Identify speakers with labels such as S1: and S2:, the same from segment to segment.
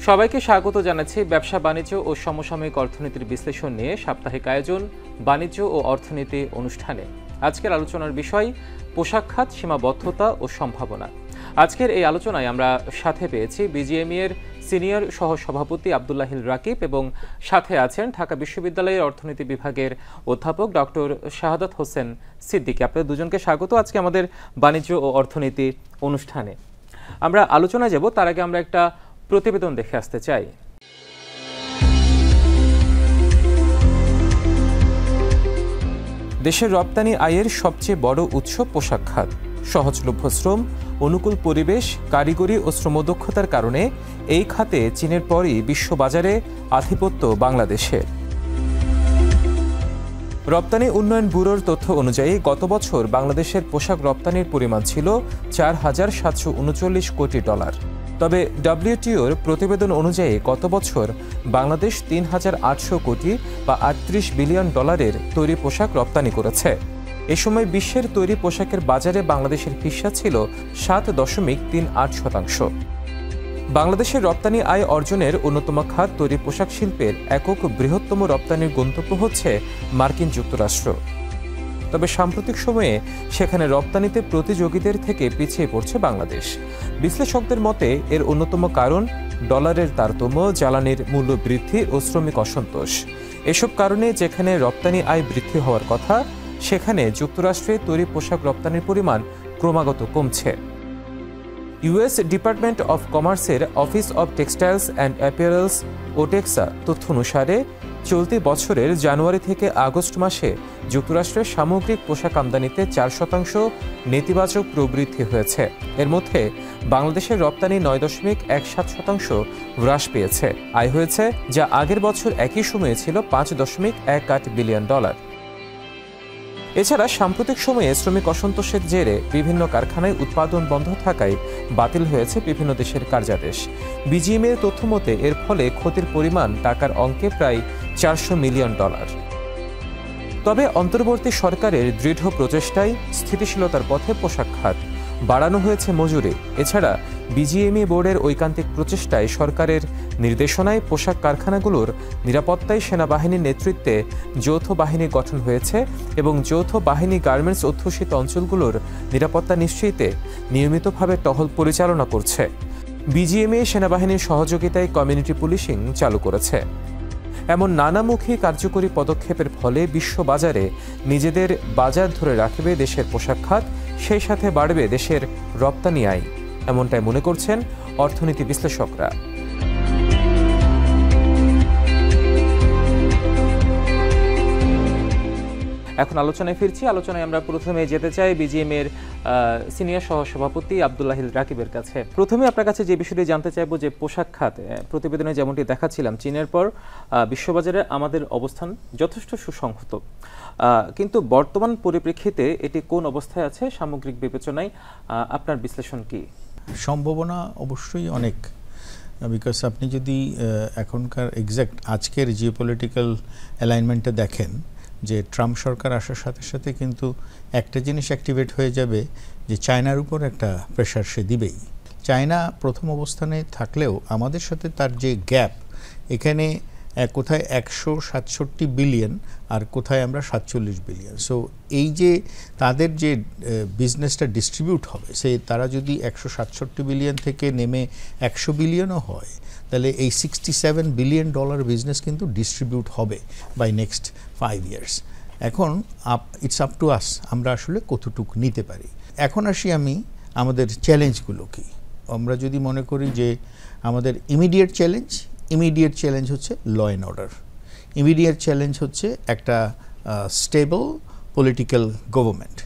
S1: সবাইকে স্বাগত জানাচ্ছি ব্যবসা বাণিজ্য ও সমসাময়িক অর্থনীতির বিশ্লেষণ নিয়ে সাপ্তাহিক আয়োজন বাণিজ্য ও অর্থনীতি অনুষ্ঠানে। আজকের আলোচনার বিষয় পোশাক খাত, সীমাবদ্ধতা ও সম্ভাবনা। আজকের এই আলোচনায় আমরা সাথে পেয়েছি বিজিএমইএ এর সিনিয়র সহ সভাপতি আব্দুল্লাহিল রাকিব এবং সাথে আছেন ঢাকা বিশ্ববিদ্যালয়ের অর্থনীতি বিভাগের অধ্যাপক ডক্টর শাহাদাত হোসেন সিদ্দিকী। আপনাদের দুজনকে স্বাগত আজকে আমাদের বাণিজ্য ও অর্থনীতি অনুষ্ঠানে। আমরা আলোচনায় যাব, তার আগে আমরা একটা প্রতিবেদন দেখে আসতে চাই। দেশের রপ্তানি আয়ের সবচেয়ে বড় উৎস পোশাক খাত। সহজলভ্য শ্রম, অনুকূল পরিবেশ, কারিগরি ও শ্রমদক্ষতার কারণে এই খাতে চীনের পরই বিশ্ববাজারে আধিপত্য বাংলাদেশের। রপ্তানি উন্নয়ন ব্যুরোর তথ্য অনুযায়ী গত বছর বাংলাদেশের পোশাক রপ্তানির পরিমাণ ছিল $4,739 কোটি। তবে ডব্লিউটিওর প্রতিবেদন অনুযায়ী গত বছর বাংলাদেশ $3,800 কোটি বা $38 বিলিয়ন তৈরি পোশাক রপ্তানি করেছে। এ সময় বিশ্বের তৈরি পোশাকের বাজারে বাংলাদেশের হিস্সা ছিল 7.38%। বাংলাদেশের রপ্তানি আয় অর্জনের অন্যতম খাত তৈরি পোশাক শিল্পের একক বৃহত্তম রপ্তানির গন্তব্য হচ্ছে মার্কিন যুক্তরাষ্ট্র। তবে সাম্প্রতিক সময়ে সেখানে রপ্তানিতে প্রতিযোগীদের থেকে পিছিয়ে পড়ছে বাংলাদেশ। বিশ্লেষকদের মতে এর অন্যতম কারণ ডলারের তারতম্য, জ্বালানির মূল্য বৃদ্ধি ও শ্রমিক অসন্তোষ। এসব কারণে যেখানে রপ্তানি আয় বৃদ্ধি হওয়ার কথা, সেখানে যুক্তরাষ্ট্রে তৈরি পোশাক রপ্তানির পরিমাণ ক্রমাগত কমছে। ইউএস ডিপার্টমেন্ট অফ কমার্সের office of textiles and apparels OTEXA তথ্য অনুসারে চলতি বছরের জানুয়ারি থেকে আগস্ট মাসে যুক্তরাষ্ট্রের সামগ্রিক পোশাক আমদানিতে 4% নেতিবাচক প্রবৃদ্ধি হয়েছে। এর মধ্যে বাংলাদেশের রপ্তানি 9.17% হ্রাস পেয়েছে। আয় হয়েছে যা আগের বছর একই সময়ে ছিল $5.18 বিলিয়ন। এছাড়া সাম্প্রতিক সময়ে শ্রমিক অসন্তোষের জেরে বিভিন্ন কারখানায় উৎপাদন বন্ধ থাকায় বাতিল হয়েছে বিভিন্ন দেশের কার্যাদেশ। বিজিএমইএ এর তথ্য মতে এর ফলে ক্ষতির পরিমাণ টাকার অঙ্কে প্রায় $400 মিলিয়ন। তবে অন্তর্বর্তী সরকারের দৃঢ় প্রচেষ্টায় স্থিতিশীলতার পথে পোশাক খাত বাড়ানো হয়েছে মজুরি। এছাড়া বিজিএমইএ বোর্ডের ঐকান্তিক প্রচেষ্টায় সরকারের নির্দেশনায় পোশাক কারখানাগুলোর নিরাপত্তায় সেনাবাহিনীর নেতৃত্বে যৌথ বাহিনী গঠন হয়েছে এবং যৌথ বাহিনী গার্মেন্টস অধ্যুষিত অঞ্চলগুলোর নিরাপত্তা নিশ্চিতে নিয়মিতভাবে টহল পরিচালনা করছে। বিজিএমইএ সেনাবাহিনীর সহযোগিতায় কমিউনিটি পুলিশিং চালু করেছে। এমন নানামুখী কার্যকরী পদক্ষেপের ফলে বিশ্ববাজারে নিজেদের বাজার ধরে রাখবে দেশের পোশাক খাত, সেই সাথে বাড়বে দেশের রপ্তানি আয়, এমনটাই মনে করছেন অর্থনীতি বিশ্লেষকরা। এখন আলোচনায় ফিরছি। আলোচনায় আমরা প্রথমে যেতে চাই বিজিএমইএ এর সিনিয়র সহ সভাপতি আব্দুল্লাহিল রাকিবের কাছে। প্রথমে আপনার কাছে যে বিষয়টি জানতে চাইবো যে পোশাক খাত, প্রতিবেদনে যেমনটি দেখাচ্ছিলাম চীনের পর বিশ্ববাজারে আমাদের অবস্থান যথেষ্ট সুসংহত, কিন্তু বর্তমান পরিপ্রেক্ষিতে এটি কোন অবস্থায় আছে সামগ্রিক বিবেচনায় আপনার বিশ্লেষণ কি?
S2: সম্ভাবনা অবশ্যই অনেক, বিকজ আপনি যদি এখনকার এক্স্যাক্ট আজকের জিওপলিটিক্যাল অ্যালাইনমেন্টটা দেখেন, যে ট্রাম্প সরকার আসার সাথে সাথে কিন্তু একটা জিনিস অ্যাক্টিভেট হয়ে যাবে যে চায়নার উপর একটা প্রেশার সে দিবেই। চায়না প্রথম অবস্থানে থাকলেও আমাদের সাথে তার যে গ্যাপ, এখানে কোথায় 167 বিলিয়ন আর কোথায় আমরা 47 বিলিয়ন। সো এই যে তাদের যে বিজনেসটা ডিস্ট্রিবিউট হবে, তারা যদি 167 বিলিয়ন থেকে নেমে 100 বিলিয়নও হয়, তাহলে এই $67 বিলিয়ন বিজনেস কিন্তু ডিস্ট্রিবিউট হবে বাই নেক্সট 5 ইয়ার্স। এখন ইটস আপ টু আস, আমরা আসলে কতটুকু নিতে পারি। এখন আসি আমি আমাদের চ্যালেঞ্জগুলো কি। আমরা যদি মনে করি যে আমাদের ইমিডিয়েট চ্যালেঞ্জ হচ্ছে law and order. Immediate challenge হচ্ছে একটা স্টেবল পলিটিক্যাল গভর্নমেন্ট,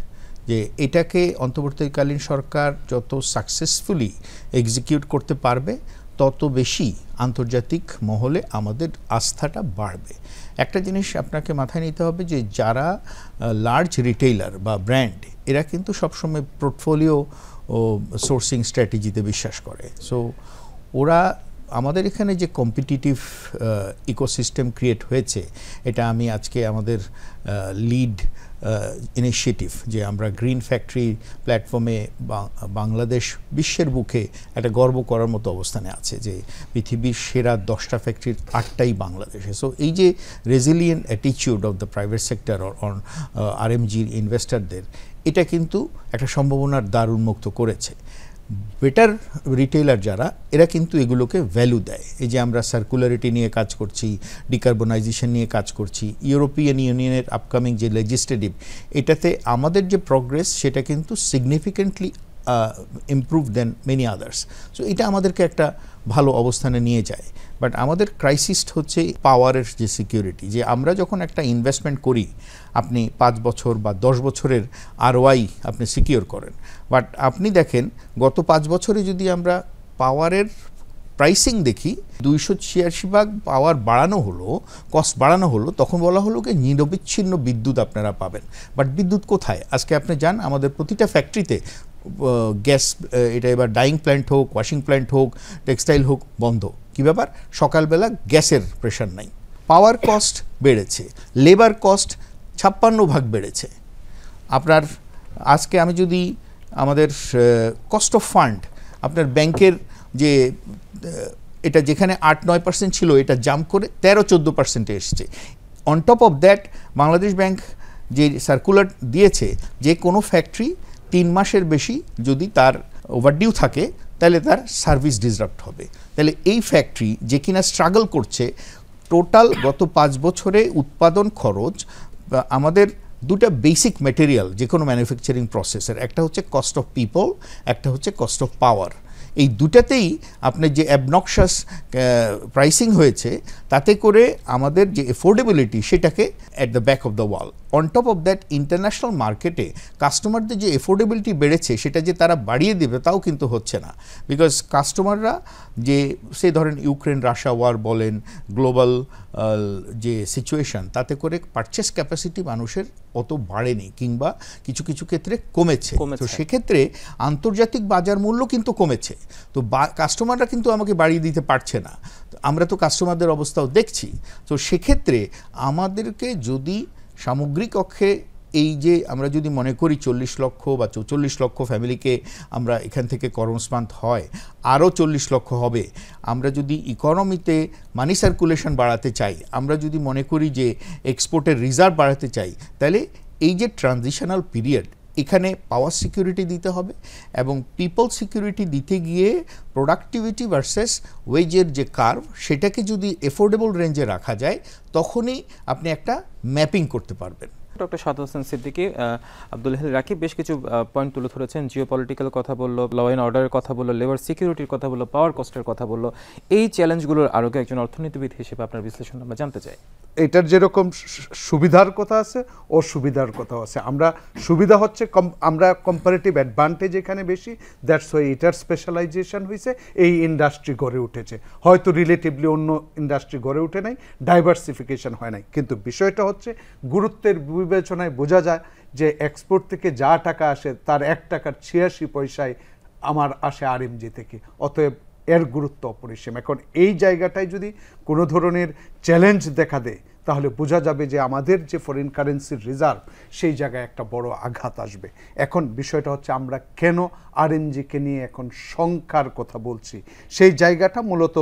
S2: যে এটাকে অন্তর্বর্তীকালীন সরকার যত সাকসেসফুলি এক্সিকিউট করতে পারবে তত বেশি আন্তর্জাতিক মহলে আমাদের আস্থাটা বাড়বে। একটা জিনিস আপনাকে মাথায় নিতে হবে যে যারা লার্জ রিটেইলার বা ব্র্যান্ড, এরা কিন্তু সবসময় পোর্টফোলিও ও সোর্সিং স্ট্র্যাটেজিতে বিশ্বাস করে। সো ওরা আমাদের এখানে যে কম্পিটিটিভ ইকোসিস্টেম ক্রিয়েট হয়েছে, এটা আমি আজকে আমাদের লিড ইনিশিয়েটিভ যে আমরা গ্রিন ফ্যাক্টরি প্ল্যাটফর্মে বাংলাদেশ বিশ্বের বুকে একটা গর্ব করার মতো অবস্থানে আছে যে পৃথিবীর সেরা 10টা ফ্যাক্টরির 8টাই বাংলাদেশে। সো এই যে resilient attitude of the private sector on আরএমজির ইনভেস্টরদের, এটা কিন্তু একটা সম্ভাবনার দ্বার উন্মুক্ত করেছে। বেটার রিটেইলার যারা, এরা কিন্তু এগুলোকে ভ্যালু দেয়। এই যে আমরা সার্কুলারিটি নিয়ে কাজ করছি, ডিকার্বনাইজেশন নিয়ে কাজ করছি, ইউরোপিয়ান ইউনিয়নের আপকামিং যে লেজিসলেটিভ, এটাতে আমাদের যে প্রগ্রেস সেটা কিন্তু সিগনিফিকেন্টলি ইমপ্রুভ দেন মেনি আদার্স। সো এটা আমাদেরকে একটা ভালো অবস্থানে নিয়ে যায়। বাট আমাদের ক্রাইসিস হচ্ছে পাওয়ারের যে সিকিউরিটি, যে আমরা যখন একটা ইনভেস্টমেন্ট করি, আপনি 5 বছর বা 10 বছরের আরওআই আপনি সিকিউর করেন, বাট আপনি দেখেন গত 5 বছরে যদি আমরা পাওয়ারের প্রাইসিং দেখি, 286 ভাগ পাওয়ার বাড়ানো হলো, কস্ট বাড়ানো হলো, তখন বলা হলো কি নিরবিচ্ছিন্ন বিদ্যুৎ আপনারা পাবেন। বাট বিদ্যুৎ কোথায়? আজকে আপনি যান আমাদের প্রতিটা ফ্যাক্টরিতে গ্যাস, এটা এবার ডাইং প্ল্যান্ট হোক, ওয়াশিং প্ল্যান্ট হোক, টেক্সটাইল হোক, বন্ধ। কী ব্যাপার? সকালবেলা গ্যাসের প্রেশার নাই। পাওয়ার কস্ট বেড়েছে, লেবার কস্ট 56 ভাগ বেড়েছে। আপনার আজকে আমি যদি আমাদের কস্ট অফ ফান্ড, আপনার ব্যাংকের যে এটা যেখানে 8-9% ছিল, এটা জাম্প করে 13-14% এসছে। On top of that Bangladesh bank যে সার্কুলার দিয়েছে যে কোনো ফ্যাক্টরি 3 মাসের বেশি যদি তার ওভারডিউ থাকে তাহলে তার সার্ভিস ডিসরাপ্ট হবে। তাহলে এই ফ্যাক্টরি যে কিনা স্ট্রাগল করছে, টোটাল গত 5 বছরে উৎপাদন খরচ আমাদের দুটা বেসিক ম্যাটেরিয়াল যে কোনো ম্যানুফ্যাকচারিং প্রসেসের, একটা হচ্ছে কস্ট অফ পিপল, একটা হচ্ছে কস্ট অফ পাওয়ার। এই দুটাতেই আপনার যে অ্যাবনক্সাস প্রাইসিং হয়েছে, তাতে করে আমাদের যে এফোর্ডেবিলিটি সেটাকে at the back of the wall. On top of that international মার্কেটে কাস্টমারদের যে এফোর্ডেবিলিটি বেড়েছে, সেটা যে তারা বাড়িয়ে দেবে তাও কিন্তু হচ্ছে না। বিকজ কাস্টমাররা যে সেই ধরেন ইউক্রেন রাশিয়া ওয়ার বলেন, গ্লোবাল যে সিচুয়েশন, তাতে করে পারচেস ক্যাপাসিটি মানুষের অত বাড়েনি, কিংবা কিছু কিছু ক্ষেত্রে কমেছে। তো সেক্ষেত্রে আন্তর্জাতিক বাজার মূল্য কিন্তু কমেছে। তো কাস্টমাররা কিন্তু আমাকে বাড়িয়ে দিতে পারছে না, আমরা তো কাস্টমারদের অবস্থাও দেখছি। তো সেক্ষেত্রে আমাদেরকে যদি সামগ্রিক অক্ষে এই যে আমরা যদি মনে করি 40 লক্ষ বা 44 লক্ষ ফ্যামিলিকে আমরা এখান থেকে কর্মসংস্থান হয়, আরও 40 লক্ষ হবে। আমরা যদি ইকোনমিতে মানি সার্কুলেশন বাড়াতে চাই, আমরা যদি মনে করি যে এক্সপোর্টের রিজার্ভ বাড়াতে চাই, তাহলে এই যে ট্রানজিশনাল পিরিয়ড, এখানে পাওয়ার সিকিউরিটি দিতে হবে, এবং পিপল সিকিউরিটি দিতে গিয়ে প্রোডাক্টিভিটি ভার্সেস ওয়েজের যে কার্ভ, সেটাকে যদি এফোর্ডেবল রেঞ্জে রাখা যায়, তখনই আপনি একটা ম্যাপিং করতে পারবেন।
S1: ডক্টর সাদ হোসেন সিদ্দিকী, আব্দুল হালিল রাকিব বেশ কিছু পয়েন্ট তুলে ধরেছেন। জিওপলিটিক্যাল কথা বললো, ল অ্যান্ড অর্ডারের কথা বললো, লেবার সিকিউরিটির কথা বললো, পাওয়ার কস্টের কথা বললো। এই চ্যালেঞ্জগুলোর আরোগ্য একজন অর্থনীতিবিদ হিসেবে আপনার বিশ্লেষণ আমরা জানতে চাই।
S3: এটার যেরকম সুবিধার কথা আছে, অসুবিধার কথা আছে। আমরা সুবিধা হচ্ছে আমরা কম্পারেটিভ অ্যাডভান্টেজ এখানে বেশি, দ্যাটস ওয়াই এটার স্পেশালাইজেশন হয়েছে, এই ইন্ডাস্ট্রি গড়ে উঠেছে। হয়তো রিলেটিভলি অন্য ইন্ডাস্ট্রি গড়ে উঠে নাই, ডাইভার্সিফিকেশন হয় নাই। কিন্তু বিষয়টা হচ্ছে গুরুত্বের বিবেচনায় বোঝা যায় যে এক্সপোর্ট থেকে যা টাকা আসে তার 1 টাকার 86 পয়সায় আমার আসে আরএমজি থেকে। অতএব এর গুরুত্ব অপরিসীম। এখন এই জায়গাটায় যদি কোনো ধরনের চ্যালেঞ্জ দেখা দেয়, তাহলে বোঝা যাবে যে আমাদের যে ফরেন কারেন্সির রিজার্ভ, সেই জায়গায় একটা বড় আঘাত আসবে। এখন বিষয়টা হচ্ছে আমরা কেন আরএমজিকে নিয়ে এখন সংখ্যার কথা বলছি, সেই জায়গাটা মূলত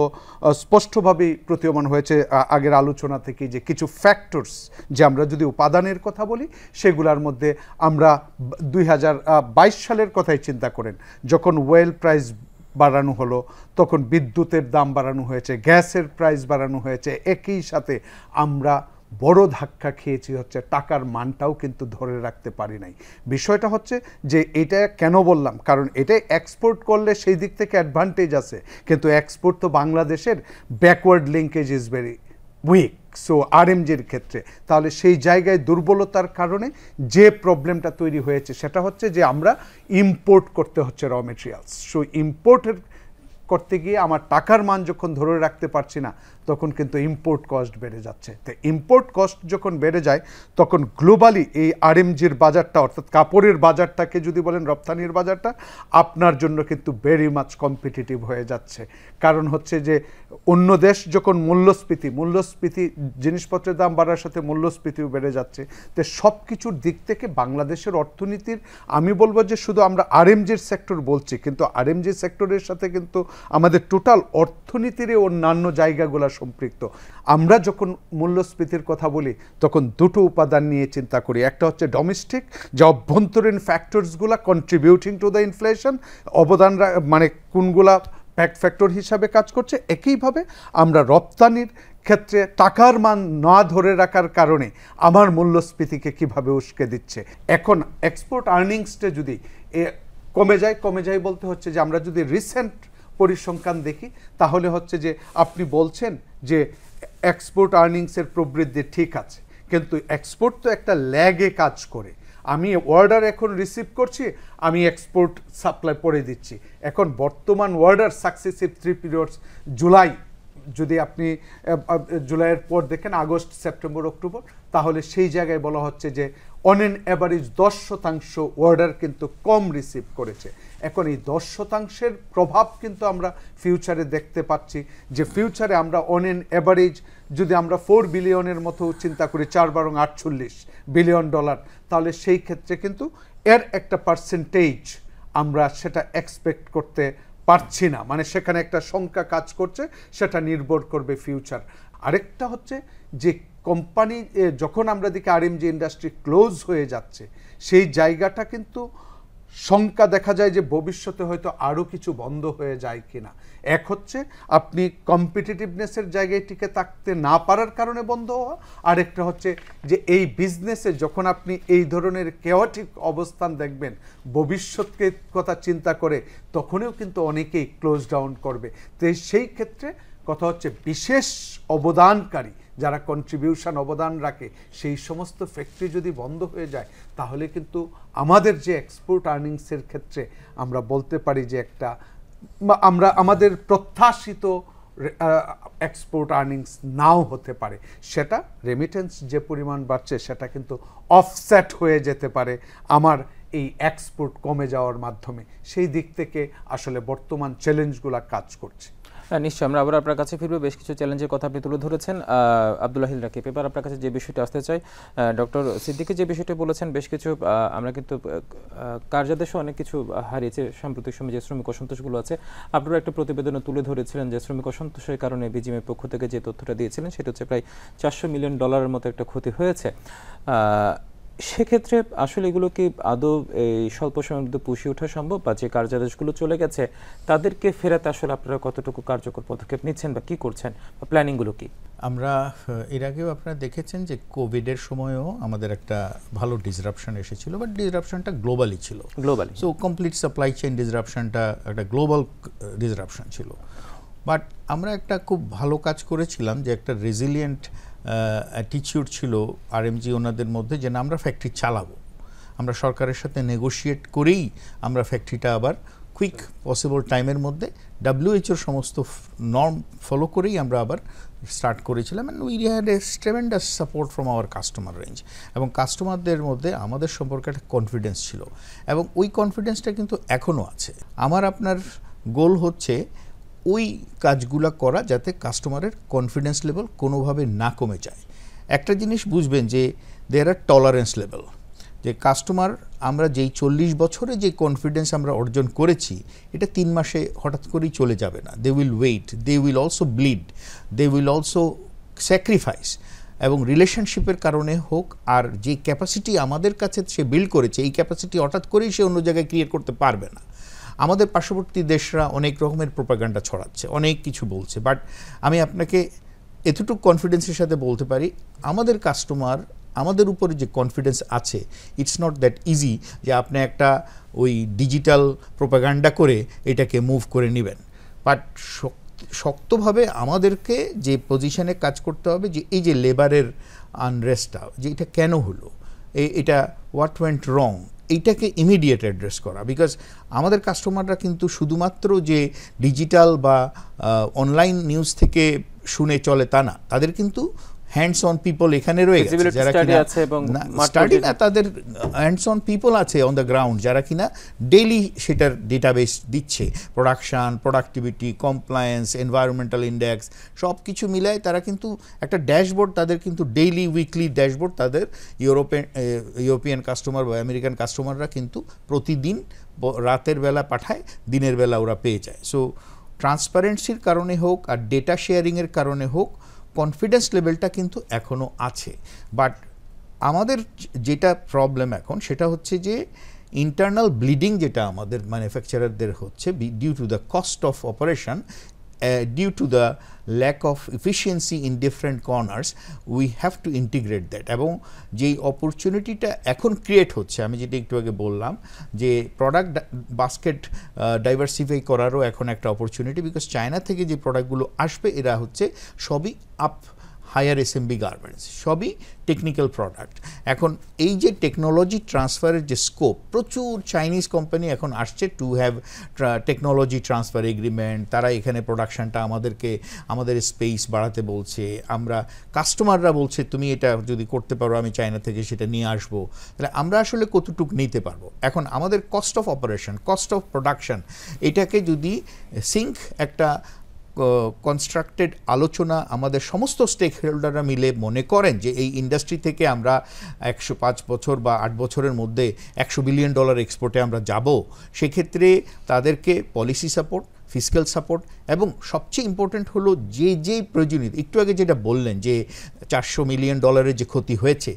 S3: স্পষ্টভাবেই প্রতীয়মান হয়েছে আগের আলোচনা থেকে, যে কিছু ফ্যাক্টরস, যে আমরা যদি উপাদানের কথা বলি, সেগুলোর মধ্যে আমরা 2022 সালের কথাই চিন্তা করেন, যখন ওয়েল প্রাইস বাড়ানো হলো, তখন বিদ্যুতের দাম বাড়ানো হয়েছে, গ্যাসের প্রাইস বাড়ানো হয়েছে, একই সাথে আমরা বড় ধাক্কা খেয়েছি হচ্ছে টাকার মানটাও কিন্তু ধরে রাখতে পারি নাই। বিষয়টা হচ্ছে যে এটা কেন বললাম, কারণ এটা এক্সপোর্ট করলে সেই দিক থেকে অ্যাডভান্টেজ আছে, কিন্তু এক্সপোর্ট তো বাংলাদেশের backward linkage is very weak. So আরএমজির ক্ষেত্রে তাহলে সেই জায়গায় দুর্বলতার কারণে যে প্রবলেমটা তৈরি হয়েছে, সেটা হচ্ছে যে আমরা ইম্পোর্ট করতে হচ্ছে র মেটেরিয়ালস। সো ইম্পোর্টের করতে গিয়ে আমার টাকার মান যখন ধরে রাখতে পারছি না, তখন কিন্তু ইম্পোর্ট কস্ট বেড়ে যাচ্ছে। তো ইম্পোর্ট কস্ট যখন বেড়ে যায়, তখন গ্লোবালি এই আরএমজির বাজারটা, অর্থাৎ কাপড়ের বাজারটাকে যদি বলেন রপ্তানির বাজারটা, আপনার জন্য কিন্তু ভেরি মাচ কম্পিটিটিভ হয়ে যাচ্ছে। কারণ হচ্ছে যে অন্য দেশ যখন মূল্যস্ফীতি জিনিসপত্রের দাম বাড়ার সাথে মূল্যস্ফীতিও বেড়ে যাচ্ছে। তো সব কিছুর দিক থেকে বাংলাদেশের অর্থনীতির, আমি বলবো যে শুধু আমরা আরএমজির সেক্টর বলছি, কিন্তু আরএমজি সেক্টরের সাথে কিন্তু আমাদের টোটাল অর্থনীতির অন্যান্য জায়গাগুলো সম্পৃক্ত। আমরা যখন মূল্যস্ফীতির কথা বলি, তখন দুটো উপাদান নিয়ে চিন্তা করি। একটা হচ্ছে ডোমেস্টিক, যে অভ্যন্তরীণ ফ্যাক্টরসগুলো কন্ট্রিবিউটিং টু দ্য ইনফ্লেশন, অবদান মানে কোনগুলা ফ্যাক্টর হিসাবে কাজ করছে। একইভাবে আমরা রপ্তানির ক্ষেত্রে টাকার মান না ধরে রাখার কারণে আমার মূল্যস্ফীতিকে কিভাবে উস্কে দিচ্ছে। এখন এক্সপোর্ট আর্নিংসটা যদি কমে যায় বলতে হচ্ছে যে আমরা যদি রিসেন্ট পরিসংখ্যান দেখি, তাহলে হচ্ছে যে আপনি বলছেন যে এক্সপোর্ট আর্নিংসের প্রবৃদ্ধি ঠিক আছে, কিন্তু এক্সপোর্ট তো একটা ল্যাগে কাজ করে। আমি অর্ডার এখন রিসিভ করছি, আমি এক্সপোর্ট সাপ্লাই পরে দিচ্ছি। এখন বর্তমান অর্ডার সাকসেসিভ 3 পিরিয়ডস, জুলাই, যদি আপনি জুলাইয়ের পর দেখেন আগস্ট, সেপ্টেম্বর, অক্টোবর, তাহলে সেই জায়গায় বলা হচ্ছে যে অন এন অ্যাভারেজ 10% অর্ডার কিন্তু কম রিসিভ করেছে। এখন এই 10%-এর প্রভাব কিন্তু আমরা ফিউচারে দেখতে পাচ্ছি, যে ফিউচারে আমরা অন এন অ্যাভারেজ যদি আমরা 4 বিলিয়নের মতো চিন্তা করি, 4 বারং 48 বিলিয়ন ডলার, তাহলে সেই ক্ষেত্রে কিন্তু এর একটা পার্সেন্টেজ আমরা সেটা এক্সপেক্ট করতে পারছি না। মানে সেখানে একটা সংখ্যা কাজ করছে, সেটা নির্ভর করবে ফিউচার। আরেকটা হচ্ছে যে কোম্পানি যখন আমরা দেখি আরএমজি ইন্ডাস্ট্রি ক্লোজ হয়ে যাচ্ছে, সেই জায়গাটা কিন্তু শঙ্কা দেখা যায় যে ভবিষ্যতে হয়তো আরও কিছু বন্ধ হয়ে যায় কিনা। এক হচ্ছে আপনি কম্পিটিটিভনেসের জায়গায় টিকে থাকতে না পারার কারণে বন্ধ হওয়া, আরেকটা হচ্ছে যে এই বিজনেসে যখন আপনি এই ধরনের কেওয়াটিক অবস্থান দেখবেন ভবিষ্যৎকে কথা চিন্তা করে, তখনও কিন্তু অনেকেই ক্লোজ ডাউন করবে। তো সেই ক্ষেত্রে কথা হচ্ছে বিশেষ অবদানকারী যারা অবদান রাখে, সেই সমস্ত ফ্যাক্টরি যদি বন্ধ হয়ে যায়, তাহলে কিন্তু আমাদের যে এক্সপোর্ট আর্নিংসের ক্ষেত্রে আমরা বলতে পারি যে একটা আমাদের প্রত্যাশিত এক্সপোর্ট আর্নিংস নাও হতে পারে। সেটা রেমিটেন্স যে পরিমাণ বাড়ছে, সেটা কিন্তু অফসেট হয়ে যেতে পারে আমার এই এক্সপোর্ট কমে যাওয়ার মাধ্যমে। সেই দিক থেকে আসলে বর্তমান চ্যালেঞ্জগুলো কাজ করছে।
S1: হ্যাঁ, নিশ্চয়ই আমরা আবার আপনার কাছে ফিরবো। বেশ কিছু চ্যালেঞ্জের কথা আপনি তুলে ধরেছেন। আব্দুল আহিল রাকিব, এবার আপনার কাছে যে বিষয়টা আসতে চাই, ডক্টর সিদ্দিকী যে বিষয়টা বলেছেন, বেশ কিছু আমরা কিন্তু কার্যাদেশও অনেক কিছু হারিয়েছে সাম্প্রতিক সময়, যে শ্রমিক অসন্তোষগুলো আছে। আপনারা একটা প্রতিবেদনে তুলে ধরেছিলেন যে শ্রমিক অসন্তোষের কারণে বিজিএমের পক্ষ থেকে যে তথ্যটা দিয়েছিলেন, সেটা হচ্ছে প্রায় $400 মিলিয়ন মতো একটা ক্ষতি হয়েছে। সেক্ষেত্রে আসলে এগুলো কি আদৌ এই স্বল্প সময়ের মধ্যে পুষিয়ে ওঠা সম্ভব, বা যে কার্যাদেশগুলো চলে গেছে তাদেরকে ফেরাতে আসলে আপনারা কতটুকু কার্যকর পদক্ষেপ নিচ্ছেন বা কি করছেন, বা প্ল্যানিংগুলো কি?
S2: আমরা এর আগেও আপনারা দেখেছেন যে কোভিডের সময়ও আমাদের একটা ভালো ডিসরাপশন এসেছিল, বাট ডিসরাপশনটা গ্লোবালি ছিল, সো কমপ্লিট সাপ্লাই চেইন ডিসরাপশনটা একটা গ্লোবাল ডিসরাপশন ছিল। বাট আমরা একটা খুব ভালো কাজ করেছিলাম, যে একটা রেজিলিয়েন্ট অ্যাটিটিউড ছিল আরএমজি ওনাদের মধ্যে, যে না আমরা ফ্যাক্টরি চালাবো, আমরা সরকারের সাথে নেগোশিয়েট করেই আমরা ফ্যাক্টরিটা আবার কুইক পসিবল টাইমের মধ্যে WHO সমস্ত নর্ম ফলো করেই আমরা আবার স্টার্ট করেছিলাম। And we had a tremendous support from our customer range, এবং কাস্টমারদের মধ্যে আমাদের সম্পর্কে একটা কনফিডেন্স ছিল, এবং ওই কনফিডেন্সটা কিন্তু এখনও আছে। আমার আপনার গোল হচ্ছে ওই কাজগুলো করা যাতে কাস্টমারের কনফিডেন্স লেভেল কোনোভাবে না কমে যায়। একটা জিনিস বুঝবেন যে দেয়ার আর টলারেন্স লেভেল, যে কাস্টমার আমরা যেই 40 বছরে যে কনফিডেন্স আমরা অর্জন করেছি, এটা 3 মাসে হঠাৎ করেই চলে যাবে না। They will wait, they will also bleed, they will also sacrifice, এবং রিলেশনশিপের কারণে হোক, আর যে ক্যাপাসিটি আমাদের কাছে সে বিল্ড করেছে, এই ক্যাপাসিটি হঠাৎ করেই সে অন্য জায়গায় ক্রিয়েট করতে পারবে না। আমাদের পার্শ্ববর্তী দেশরা অনেক রকমের প্রোপাগান্ডা ছড়াচ্ছে, অনেক কিছু বলছে, বাট আমি আপনাকে এতটুকু কনফিডেন্সের সাথে বলতে পারি, আমাদের কাস্টমার আমাদের উপরে যে কনফিডেন্স আছে, ইটস নট দ্যাট ইজি যে আপনি একটা ওই ডিজিটাল প্রোপাগান্ডা করে এটাকে মুভ করে নেবেন। বাট শক্তভাবে আমাদেরকে যে পজিশনে কাজ করতে হবে, যে এই যে লেবারের আনরেস্টটা, যে এটা কেন হলো, এটা হোয়াট ওয়েন্ট রং, এইটাকে ইমিডিয়েট অ্যাড্রেস করা, বিকজ আমাদের কাস্টমাররা কিন্তু শুধুমাত্র যে ডিজিটাল বা অনলাইন নিউজ থেকে শুনে চলে তা না, তাদের কিন্তু হ্যান্ডস অন পিপল এখানে রয়ে গেছে, যারা কিনা স্টাডি না, তাদের হ্যান্ডস অন পিপল আছে অন দ্য গ্রাউন্ড, যারা কিনা ডেইলি সেটার ডেটাবেস দিচ্ছে, production, productivity, compliance, environmental index, সব কিছু মিলায় তারা কিন্তু একটা ড্যাশবোর্ড, তাদের কিন্তু ডেইলি উইকলি ড্যাশবোর্ড তাদের ইউরোপিয়ান কাস্টমার বা আমেরিকান কাস্টমাররা কিন্তু প্রতিদিন রাতের বেলা পাঠায়, দিনের বেলা ওরা পেয়ে যায়। সো ট্রান্সপারেন্সির কারণে হোক আর ডেটা শেয়ারিংয়ের কারণে হোক, কনফিডেন্স লেভেলটা কিন্তু এখনও আছে। বাট আমাদের যেটা প্রবলেম এখন সেটা হচ্ছে যে ইন্টারনাল ব্লিডিং যেটা আমাদের ম্যানুফ্যাকচারারদের হচ্ছে, due to the cost of operation, due to the lack of efficiency in different corners, we have to integrate that. এবং যেই অপরচুনিটিটা এখন ক্রিয়েট হচ্ছে, আমি যেটা একটু আগে বললাম যে প্রোডাক্ট বাস্কেট ডাইভার্সিফাই করারও এখন একটা অপরচুনিটি, বিকজ চায়না থেকে যে প্রোডাক্টগুলো আসবে এরা হচ্ছে সবই হায়ার এসএমবি গার্মেন্টস, সবই টেকনিক্যাল প্রোডাক্ট। এখন এই যে টেকনোলজি ট্রান্সফারের যে স্কোপ, প্রচুর চাইনিজ কোম্পানি এখন আসছে to have technology transfer agreement, তারা এখানে প্রোডাকশানটা আমাদের স্পেস বাড়াতে বলছে, আমরা কাস্টমাররা বলছে তুমি এটা যদি করতে পারো আমি চায়না থেকে সেটা নিয়ে আসবো, তাহলে আমরা আসলে কতটুকু নিতে পারবো। এখন আমাদের cost of operation, cost of production, এটাকে যদি সিঙ্ক একটা কনস্ট্রাক্টেড আলোচনা আমাদের সমস্ত স্টেক হোল্ডাররা মিলে মনে করেন যে এই ইন্ডাস্ট্রি থেকে আমরা 105 বছর বা 8 বছরের মধ্যে $100 বিলিয়ন এক্সপোর্টে আমরা যাব, সেক্ষেত্রে তাদেরকে পলিসি সাপোর্ট, ফিসক্যাল সাপোর্ট এবং সবচেয়ে ইম্পর্ট্যান্ট হলো যে প্রয়োজনীয়, একটু আগে যেটা বললেন যে $400 মিলিয়ন যে ক্ষতি হয়েছে,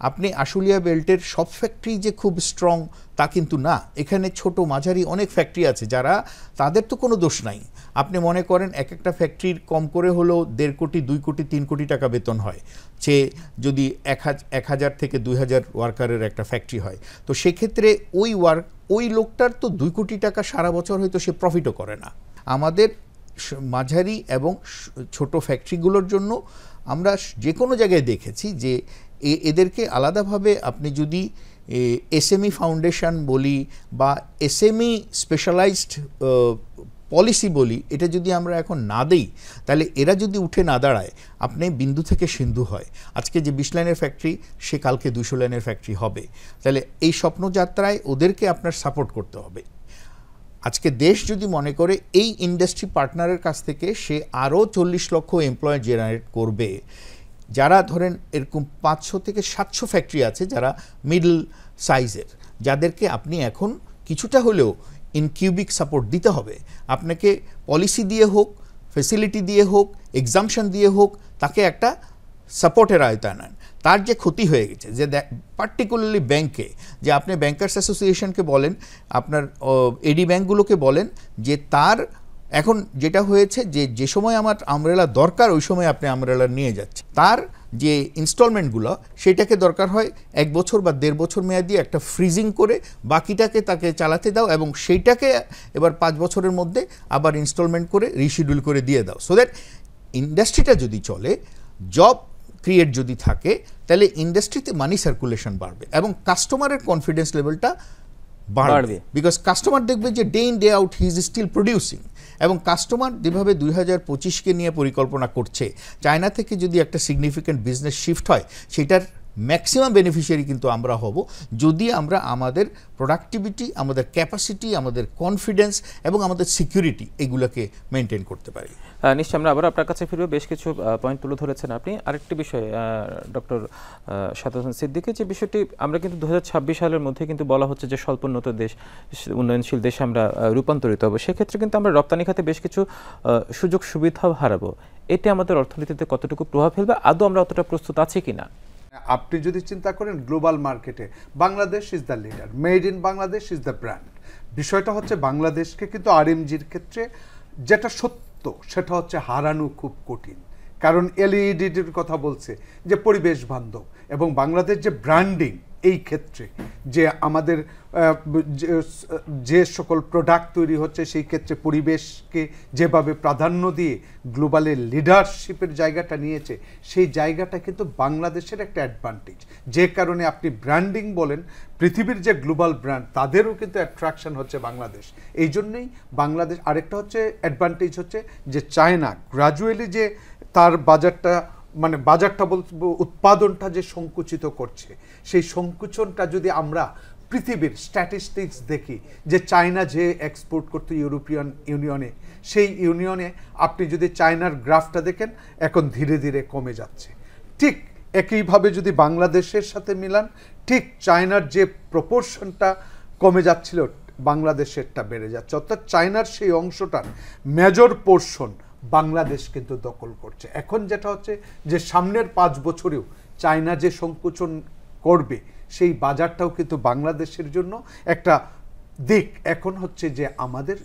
S2: আপনি আশুলিয়া বেল্টের সব ফ্যাক্টরি যে খুব স্ট্রং তা কিন্তু না, এখানে ছোট মাঝারি অনেক ফ্যাক্টরি আছে যারা, তাদের তো কোনো দোষ নাই। আপনি মনে করেন এক একটা ফ্যাক্টরির কম করে হলেও 1.5 কোটি, 2 কোটি, 3 কোটি টাকা বেতন হয়, সে যদি 1000 থেকে 2000 ওয়ার্কারের একটা ফ্যাক্টরি হয়, তো সেক্ষেত্রে ওই লোকটার তো 2 কোটি টাকা সারা বছর হয়তো সে প্রফিটও করে না। আমাদের মাঝারি এবং ছোট ফ্যাক্টরিগুলোর জন্য আমরা যে কোনো জায়গায় দেখেছি যে এদেরকে আলাদাভাবে আপনি যদি এসএমই ফাউন্ডেশন বলি বা এসএমই স্পেশালাইজড পলিসি বলি, এটা যদি আমরা এখন না দেই, তাহলে এরা যদি উঠে না দাঁড়ায়, আপনি বিন্দু থেকে সিন্ধু হয়, আজকে যে 20 লাইনের ফ্যাক্টরি সে কালকে 200 লাইনের ফ্যাক্টরি হবে, তাহলে এই স্বপ্নযাত্রায় ওদেরকে আপনার সাপোর্ট করতে হবে। আজকে দেশ যদি মনে করে এই ইন্ডাস্ট্রি পার্টনারের কাছ থেকে সে আরও 40 লক্ষ এমপ্লয় জেনারেট করবে, যারা ধরেন এরকম 500 থেকে 700 ফ্যাক্টরি আছে যারা মিডল সাইজের, যাদেরকে আপনি এখন কিছুটা হলেও ইনকিউবিক সাপোর্ট দিতে হবে, আপনাকে পলিসি দিয়ে হোক, ফ্যাসিলিটি দিয়ে হোক, এক্সামশন দিয়ে হোক, তাকে একটা সাপোর্টের আয়তায় নেন। তার যে ক্ষতি হয়ে গেছে, যে পার্টিকুলারলি ব্যাংকে, যে আপনি ব্যাংকার্স অ্যাসোসিয়েশনকে বলেন, আপনার এডি ব্যাংকগুলোকে বলেন যে তার এখন যেটা হয়েছে যে সময় আমার আমব্রেলা দরকার ওই সময় আপনি আমব্রেলা নিয়ে যাচ্ছে, তার যে ইনস্টলমেন্টগুলো সেটাকে দরকার হয় 1 বছর বা 1.5 বছর মেয়াদি একটা ফ্রিজিং করে বাকিটাকে তাকে চালাতে দাও, এবং সেইটাকে এবার 5 বছরের মধ্যে আবার ইনস্টলমেন্ট করে রিশিডিউল করে দিয়ে দাও, সো দ্যাট ইন্ডাস্ট্রিটা যদি চলে, জব ক্রিয়েট যদি থাকে, তাহলে ইন্ডাস্ট্রিতে মানি সার্কুলেশন বাড়বে এবং কাস্টমারের কনফিডেন্স লেভেলটা বাড়বে, বিকজ কাস্টমার দেখবে যে day in day out he is still producing. এবং কাস্টমার যেভাবে 2025কে নিয়ে পরিকল্পনা করছে, চায়না থেকে যদি একটা সিগনিফিক্যান্ট বিজনেস শিফট হয়, সেটার ম্যাক্সিমাম বেনিফিশিয়ারি কিন্তু আমরা হব যদি আমরা আমাদের প্রোডাক্টিভিটি, আমাদের ক্যাপাসিটি, আমাদের কনফিডেন্স এবং আমাদের সিকিউরিটি এগুলোকে মেনটেন করতে পারি।
S1: নিশ্চয় আমরা আবার আপনার কাছে ফিরবো, বেশ কিছু পয়েন্ট তুলে ধরেছেন আপনি। আরেকটি বিষয় ডক্টর সাদাত হোসেন সিদ্দিকী, যে বিষয়টি আমরা কিন্তু 2026 সালের মধ্যে কিন্তু বলা হচ্ছে যে স্বল্পোন্নত দেশ, উন্নয়নশীল দেশে আমরা রূপান্তরিত হব, সেক্ষেত্রে কিন্তু আমরা রপ্তানি খাতে বেশ কিছু সুযোগ সুবিধাও হারাবো। এটি আমাদের অর্থনীতিতে কতটুকু প্রভাব ফেলবে, আদৌ আমরা অতটা প্রস্তুত আছি কিনা?
S3: আপনি যদি চিন্তা করেন গ্লোবাল মার্কেটে Bangladesh is the leader, made in Bangladesh is the brand. বিষয়টা হচ্ছে বাংলাদেশকে কিন্তু আরএমজির ক্ষেত্রে যেটা সত্য সেটা হচ্ছে হারানো খুব কঠিন, কারণ এলইডির কথা বলছে যে পরিবেশ বান্ধব, এবং বাংলাদেশ যে ব্র্যান্ডিং এই ক্ষেত্রে যে আমাদের যে সকল প্রোডাক্ট তৈরি হচ্ছে সেই ক্ষেত্রে পরিবেশকে যেভাবে প্রাধান্য দিয়ে গ্লোবালে লিডারশিপের জায়গাটা নিয়েছে, সেই জায়গাটা কিন্তু বাংলাদেশের একটা অ্যাডভান্টেজ। যে কারণে আপনি ব্র্যান্ডিং বলেন, পৃথিবীর যে গ্লোবাল ব্র্যান্ড তাদেরও কিন্তু অ্যাট্রাকশন হচ্ছে বাংলাদেশ। এই জন্যই বাংলাদেশ আরেকটা হচ্ছে অ্যাডভান্টেজ হচ্ছে যে চায়না গ্রাজুয়ালি যে তার বাজারটা মানে বাজারটা বলবো উৎপাদনটা যে সংকুচিত করছে, সেই সংকুচনটা যদি আমরা পৃথিবীর স্ট্যাটিস্টিক্স দেখি যে চায়না যে এক্সপোর্ট করতো ইউরোপিয়ান ইউনিয়নে, সেই ইউনিয়নে আপনি যদি চায়নার গ্রাফটা দেখেন এখন ধীরে ধীরে কমে যাচ্ছে। ঠিক একইভাবে যদি বাংলাদেশের সাথে মিলান, ঠিক চায়নার যে প্রপোর্শনটা কমে যাচ্ছিল বাংলাদেশেরটা বেড়ে যাচ্ছে, অর্থাৎ চায়নার সেই অংশটার মেজর পোর্শন বাংলাদেশ কিন্তু দখল করছে। এখন যেটা হচ্ছে যে সামনের 5 বছরেও চায়না যে সংকুচন করবে সেই বাজারটাও কিন্তু বাংলাদেশের জন্য একটা দিক। এখন হচ্ছে যে আমাদের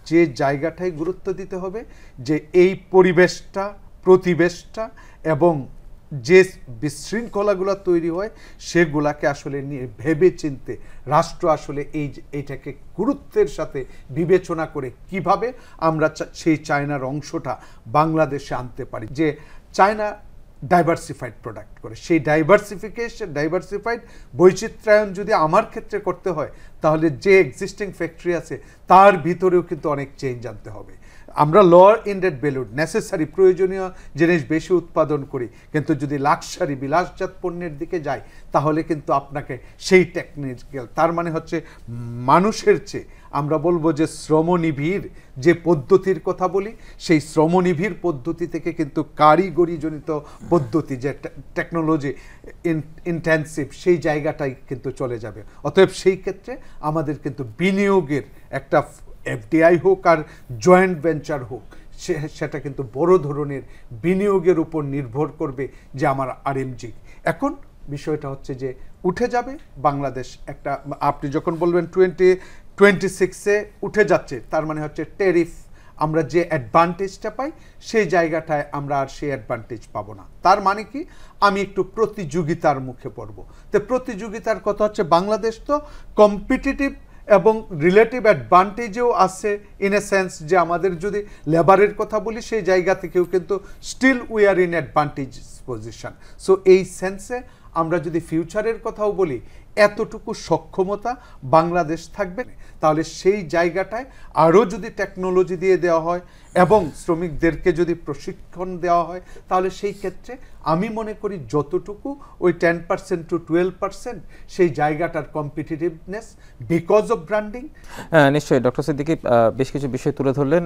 S3: যে জায়গাটায় গুরুত্ব দিতে হবে যে এই পরিবেশটা, প্রতিবেশটা এবং যে বিশৃঙ্খলাগুলো তৈরি হয় সেগুলাকে আসলে নিয়ে ভেবে চিনতে রাষ্ট্র আসলে এইটাকে গুরুত্বের সাথে বিবেচনা করে কিভাবে আমরা সেই চায়নার অংশটা বাংলাদেশে আনতে পারি। যে চায়না ডাইভার্সিফাইড প্রোডাক্ট করে, সেই ডাইভার্সিফাইড বৈচিত্র্যায়ন যদি আমার ক্ষেত্রে করতে হয় তাহলে যে এক্সিস্টিং ফ্যাক্টরি আছে তার ভিতরেও কিন্তু অনেক চেঞ্জ আনতে হবে। আমরা লোয়ার এন্ডেড ভ্যালুড নেসেসারি প্রয়োজনীয় জিনিস বেশি উৎপাদন করি, কিন্তু যদি লাক্সারি বিলাসজাত পণ্যের দিকে যাই তাহলে কিন্তু আপনাকে সেই টেকনিক্যাল, তার মানে হচ্ছে মানুষের চেয়ে আমরা বলবো যে শ্রমনিবিড় যে পদ্ধতির কথা বলি, সেই শ্রমনিবিড় পদ্ধতি থেকে কিন্তু কারিগরিজনিত পদ্ধতি যে টেকনোলজি ইন্টেন্সিভ সেই জায়গাটাই কিন্তু চলে যাবে। অতএব সেই ক্ষেত্রে আমাদের কিন্তু বিনিয়োগের একটা এফডিআই হোক আর জয়েন্ট ভেঞ্চার হোক, সেটা কিন্তু বড় ধরনের বিনিয়োগের উপর নির্ভর করবে যে আমার আরএমজি। এখন বিষয়টা হচ্ছে যে উঠে যাবে বাংলাদেশ একটা, আপনি যখন বলবেন 2026-এ উঠে যাচ্ছে, তার মানে হচ্ছে ট্যারিফ আমরা যে অ্যাডভান্টেজটা পাই সেই জায়গাটায় আমরা আর সেই অ্যাডভান্টেজ পাবো না। তার মানে কি আমি একটু প্রতিযোগিতার মুখে পড়ব। তো প্রতিযোগিতার কথা হচ্ছে বাংলাদেশ তো কম্পিটিটিভ এবং রিলেটিভ অ্যাডভান্টেজেও আছে ইন এ সেন্স যে আমাদের যদি লেবারের কথা বলি সেই জায়গা থেকেও কিন্তু still we are in advantage position. So এই সেন্সে আমরা যদি ফিউচারের কথাও বলি এতটুকু সক্ষমতা বাংলাদেশ থাকবে, তাহলে সেই জায়গাটায় আরও যদি টেকনোলজি দিয়ে দেওয়া হয় এবং শ্রমিকদেরকে যদি প্রশিক্ষণ দেওয়া হয় তাহলে সেই ক্ষেত্রে আমি মনে করি যতটুকু ওই 10% to 12% সেই জায়গাটার কম্পিটিটিভনেস বিকজ অফ ব্র্যান্ডিং।
S1: নিশ্চয়ই ডক্টর সিদ্দিকী বেশ কিছু বিষয় তুলে ধরলেন।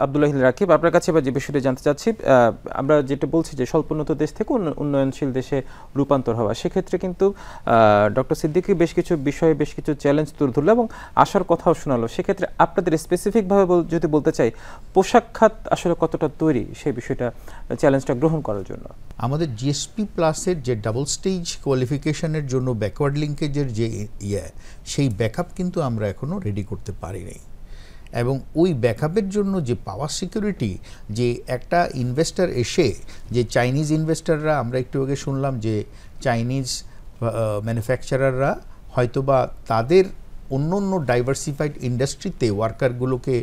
S1: আব্দুল্লাহিল রাকিব, আপনার কাছে এবার যে বিষয়টি জানতে চাচ্ছি, আমরা যেটা বলছি যে স্বল্পোন্নত দেশ থেকে উন্নয়নশীল দেশে রূপান্তর হওয়া, সেক্ষেত্রে কিন্তু ডক্টর সিদ্দিকী বেশ কিছু বিষয়ে বেশ কিছু চ্যালেঞ্জ তুলে ধরলো এবং আশার কথাও শোনালো। সেক্ষেত্রে আপনাদের স্পেসিফিকভাবে যদি বলতে চাই পোশাক খাত আসলে কতটা তৈরি সেই বিষয়টা চ্যালেঞ্জটা গ্রহণ করার জন্য?
S2: আমাদের জিএসপি প্লাসের যে ডাবল স্টেজ কোয়ালিফিকেশনের জন্য ব্যাকওয়ার্ড লিঙ্কেজের যে সেই ব্যাকআপ কিন্তু আমরা এখনও রেডি করতে পারিনি, এবং ওই ব্যাকআপের জন্য যে পাওয়ার সিকিউরিটি, যে একটা ইনভেস্টর এসে যে চাইনিজ ইনভেস্টররা, আমরা একটু আগে শুনলাম যে চাইনিজ ম্যানুফ্যাকচারাররা হয়তোবা তাদের অন্য অন্য ডাইভার্সিফাইড ইন্ডাস্ট্রিতে ওয়ার্কারগুলোকে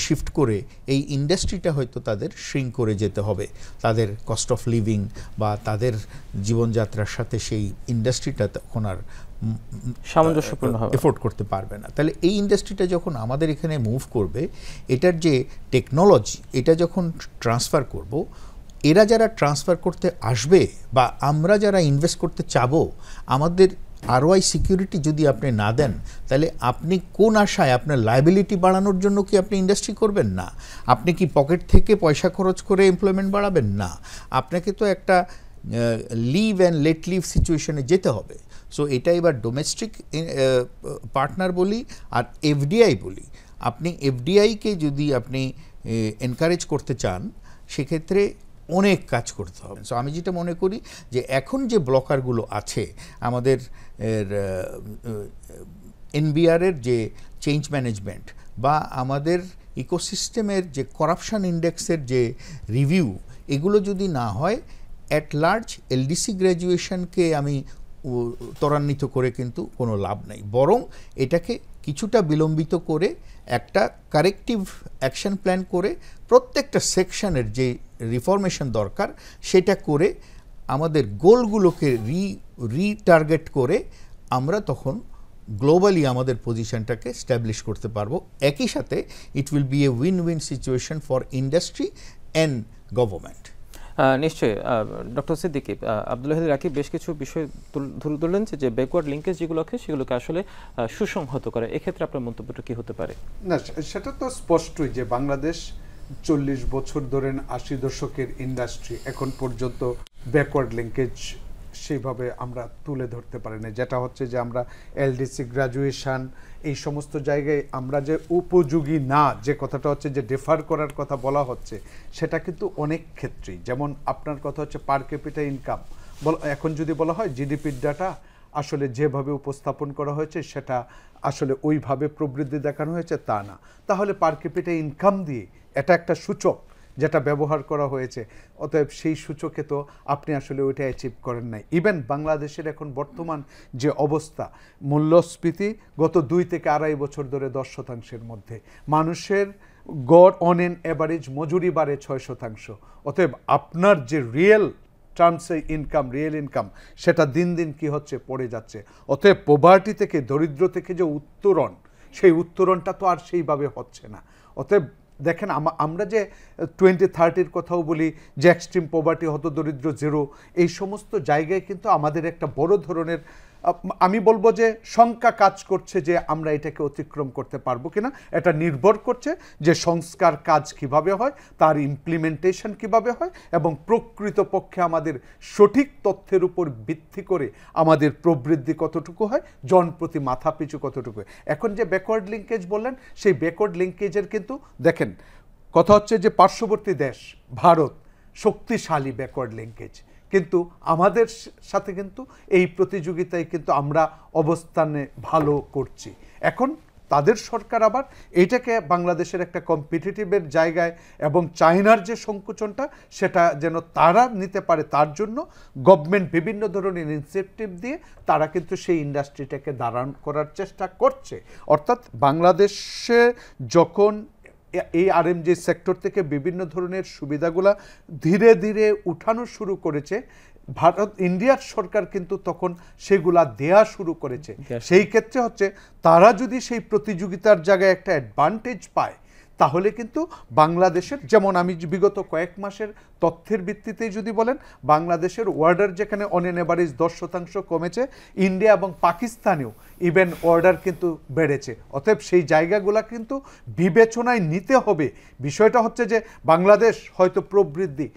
S2: শিফট করে এই ইন্ডাস্ট্রিটা হয়তো তাদের শ্রিঙ্ক করে যেতে হবে, তাদের কস্ট অফ লিভিং বা তাদের জীবনযাত্রার সাথে সেই ইন্ডাস্ট্রিটা তখন আর
S1: সামঞ্জস্যপূর্ণ
S2: এফোর্ড করতে পারবে না। তাহলে এই ইন্ডাস্ট্রিটা যখন আমাদের এখানে মুভ করবে, এটার যে টেকনোলজি এটা যখন ট্রান্সফার করব, এরা যারা ট্রান্সফার করতে আসবে বা আমরা যারা ইনভেস্ট করতে চাবো, আমাদের আরওআই সিকিউরিটি যদি আপনি না দেন তাহলে আপনি কোন আশায় আপনার লায়াবিলিটি বাড়ানোর জন্য কি আপনি ইন্ডাস্ট্রি করবেন? না। আপনি কি পকেট থেকে পয়সা খরচ করে এমপ্লয়মেন্ট বাড়াবেন? না। আপনাকে তো একটা লিভ অ্যান্ড লেট লিভ সিচুয়েশনে যেতে হবে। সো এটা এবার ডোমেস্টিক পার্টনার বলি আর এফডিআই বলি, আপনি এফডিআইকে যদি আপনি এনকারেজ করতে চান সেক্ষেত্রে অনেক কাজ করতে হবে। সো আমি যেটা মনে করি যে এখন যে ব্লকারগুলো আছে আমাদের এনবিআরের যে চেঞ্জ ম্যানেজমেন্ট বা আমাদের ইকোসিস্টেমের যে করাপশান ইন্ডেক্সের যে রিভিউ, এগুলো যদি না হয়, অ্যাট লার্জ এলডিসি গ্র্যাজুয়েশনকে আমি ত্বরান্বিত করে কিন্তু কোনো লাভ নেই, বরং এটাকে কিছুটা বিলম্বিত করে একটা কারেক্টিভ অ্যাকশন প্ল্যান করে প্রত্যেকটা সেকশনের যে রিফরমেশন দরকার সেটা করে আমাদের গোলগুলোকে রিটার্গেট করে আমরা তখন গ্লোবালি আমাদের পজিশনটাকে স্ট্যাবলিশ করতে পারবো। একই সাথে it will B A win win situation for industry and government.
S1: নিশ্চয়ই ডক্টর সিদ্দিকী, আব্দুল হাদী রাকিব বেশ কিছু বিষয় তুললেন যে ব্যাকওয়ার্ড লিঙ্কেজ যেগুলো আছে সেগুলোকে আসলে সুসংহত করে। এক্ষেত্রে আপনার মন্তব্যটা কি হতে পারে?
S3: না, সেটা তো স্পষ্টই যে বাংলাদেশ 40 বছর ধরেন 80 দশকের ইন্ডাস্ট্রি এখন পর্যন্ত ব্যাকওয়ার্ড লিঙ্কেজ সেইভাবে আমরা তুলে ধরতে পারি না। যেটা হচ্ছে যে আমরা এলডিসি গ্র্যাজুয়েশন এই সমস্ত জায়গায় আমরা যে উপযোগী না, যে কথাটা হচ্ছে যে ডেফার করার কথা বলা হচ্ছে, সেটা কিন্তু অনেক ক্ষেত্রেই, যেমন আপনার কথা হচ্ছে পার ক্যাপিটা ইনকাম, এখন যদি বলা হয় জিডিপির ডাটা আসলে যেভাবে উপস্থাপন করা হয়েছে সেটা আসলে ওইভাবে প্রবৃদ্ধি দেখানো হয়েছে তা না, তাহলে পার ক্যাপিটা ইনকাম দিয়ে এটা একটা সূচক যেটা ব্যবহার করা হয়েছে, অতএব সেই সূচকে তো আপনি আসলে ওইটা অ্যাচিভ করেন নাই। ইভেন বাংলাদেশের এখন বর্তমান যে অবস্থা, মূল্যস্ফীতি গত 2 থেকে 2.5 বছর ধরে 10% মধ্যে, মানুষের গড় অন এন অ্যাভারেজ মজুরি বাড়ে 6%। অতএব আপনার যে রিয়েল টার্মসে ইনকাম, রিয়েল ইনকাম, সেটা দিন দিন কি হচ্ছে, পড়ে যাচ্ছে। অতএব পভার্টি থেকে, দরিদ্র থেকে যে উত্তরণ, সেই উত্তরণটা তো আর সেইভাবে হচ্ছে না। অতএব দেখেন আমরা যে 2030-র কথাও বলি যে এক্সট্রিম পভার্টি, হতদরিদ্র জেরো, এই সমস্ত জায়গায় কিন্তু আমাদের একটা বড় ধরনের আমি বলবো যে শঙ্কা কাজ করছে যে আমরা এটাকে অতিক্রম করতে পারবো কিনা। এটা নির্ভর করছে যে সংস্কার কাজ কিভাবে হয়, তার ইমপ্লিমেন্টেশন কিভাবে হয়, এবং প্রকৃতপক্ষে আমাদের সঠিক তথ্যের উপর ভিত্তি করে আমাদের প্রবৃদ্ধি কতটুকু হয়, জনপ্রতি মাথা পিছু কতটুকু হয়। এখন যে ব্যাকওয়ার্ড লিঙ্কেজ বললেন, সেই ব্যাকওয়ার্ড লিঙ্কেজের কিন্তু দেখেন কথা হচ্ছে যে পার্শ্ববর্তী দেশ ভারত শক্তিশালী ব্যাকওয়ার্ড লিঙ্কেজ, কিন্তু আমাদের সাথে কিন্তু এই প্রতিযোগিতায় কিন্তু আমরা অবস্থানে ভালো করছি। এখন তাদের সরকার আবার এইটাকে বাংলাদেশের একটা কম্পিটিটিভের জায়গায় এবং চায়নার যে সংকোচনটা সেটা যেন তারা নিতে পারে, তার জন্য গভর্নমেন্ট বিভিন্ন ধরনের ইনসেন্টিভ দিয়ে তারা কিন্তু সেই ইন্ডাস্ট্রিটাকে দাঁড়ান করার চেষ্টা করছে। অর্থাৎ বাংলাদেশে যখন এই আরএমজি সেক্টর থেকে বিভিন্ন ধরনের সুবিধাগুলা ধীরে ধীরে উঠানো শুরু করেছে, ইন্ডিয়ার সরকার কিন্তু তখন সেগুলা দেয়া শুরু করেছে। সেই ক্ষেত্রে হচ্ছে তারা যদি সেই প্রতিযোগিতার জায়গায় একটা অ্যাডভান্টেজ পায়, তাহলে কিন্তু বাংলাদেশের, যেমন আমি বিগত কয়েক মাসের তথ্যের ভিত্তিতেই যদি বলেন, বাংলাদেশের অর্ডার যেখানে অন এন এভারেজ 10% কমেছে, ইন্ডিয়া এবং পাকিস্তানেও ইভেন অর্ডার কিন্তু বেড়েছে। অতএব সেই জায়গাগুলো কিন্তু বিবেচনায় নিতে হবে। বিষয়টা হচ্ছে যে বাংলাদেশ হয়তো প্রবৃদ্ধি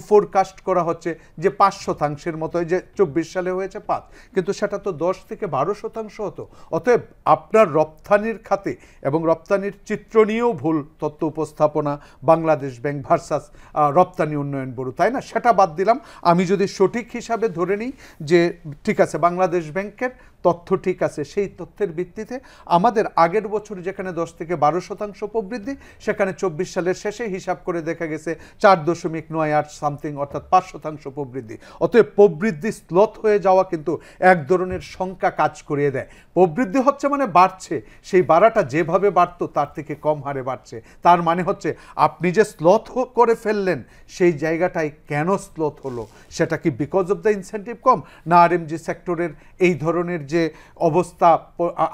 S3: ফোরকাস্ট করা হচ্ছে যে 5% মতো, যে 24 সালে হয়েছে 5, কিন্তু সেটা তো 10 থেকে 12% হতো। অতএব আপনার রপ্তানির খাতে এবং রপ্তানির চিত্র নিয়েও ভুল তথ্য উপস্থাপনা, বাংলাদেশ ব্যাংক ভার্সাস রপ্তানি উন্নয়ন ব্যুরো, তাই না? সেটা বাদ দিলাম। আমি যদি সঠিক হিসাবে ধরে নিই যে ঠিক আছে বাংলাদেশ ব্যাংকের তথ্য ঠিক আছে, সেই তথ্যের ভিত্তিতে আমাদের আগের বছর যেখানে 10 থেকে 12% প্রবৃদ্ধি, সেখানে 24 সালের শেষে হিসাব করে দেখা গেছে 4.98 সামথিং, অর্থাৎ 5% প্রবৃদ্ধি। অতএব প্রবৃদ্ধি স্লথ হয়ে যাওয়া কিন্তু এক ধরনের শঙ্কা কাজ করিয়ে দেয়। প্রবৃদ্ধি হচ্ছে মানে বাড়ছে, সেই বাড়াটা যেভাবে বাড়তো তার থেকে কম হারে বাড়ছে, তার মানে হচ্ছে আপনি যে স্লথ করে ফেললেন সেই জায়গাটায় কেন স্লথ হলো, সেটা কি বিকজ অফ দ্য ইনসেন্টিভ কম, না আরএমজি সেক্টরের এই ধরনের যে অবস্থা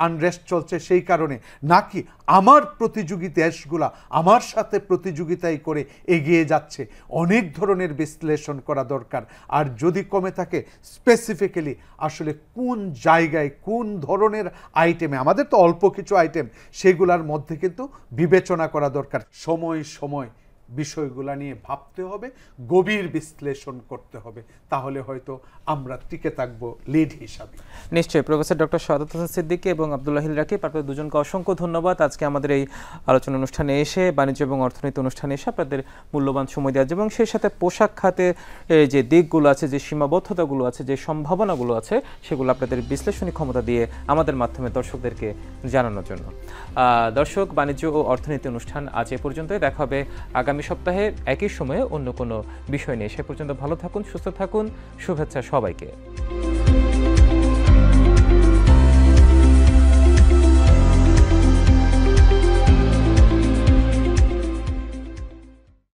S3: আনরেস্ট চলছে সেই কারণে, নাকি আমার প্রতিযোগী দেশগুলা আমার সাথে প্রতিযোগিতায় করে এগিয়ে যাচ্ছে? অনেক ধরনের বিশ্লেষণ করা দরকার। আর যদি কমে থাকে স্পেসিফিক্যালি আসলে কোন জায়গায় কোন ধরনের আইটেমে, আমাদের তো অল্প কিছু আইটেম, সেগুলোর মধ্যে কিন্তু বিবেচনা করা দরকার। সময় সময় বিষয়গুলা নিয়ে ভাবতে হবে, গভীর বিশ্লেষণ করতে হবে, তাহলে হয়তো আমরা টিকে থাকবো লিড হিসাবে।
S1: নিশ্চয়ই। প্রফেসর ডক্টর শাহাদাত হোসেন সিদ্দিকী এবং আব্দুল হাদী রাকিব, আপনাদের দুজনকে অসংখ্য ধন্যবাদ আজকে আমাদের এই আলোচনা অনুষ্ঠানে এসে, বাণিজ্য এবং অর্থনীতি অনুষ্ঠানে এসে আপনাদের মূল্যবান সময় দেওয়ার, এবং সেই সাথে পোশাক খাতে যে দিকগুলো আছে, যে সীমাবদ্ধতাগুলো আছে, যে সম্ভাবনাগুলো আছে, সেগুলো আপনাদের বিশ্লেষণী ক্ষমতা দিয়ে আমাদের মাধ্যমে দর্শকদেরকে জানানোর জন্য। দর্শক, বাণিজ্য ও অর্থনীতি অনুষ্ঠান আজ এ পর্যন্তই। দেখা হবে আগামী সপ্তাহে একই সময়ে অন্য কোনো বিষয় নিয়ে। সে পর্যন্ত ভালো থাকুন, সুস্থ থাকুন, শুভেচ্ছা সবাইকে।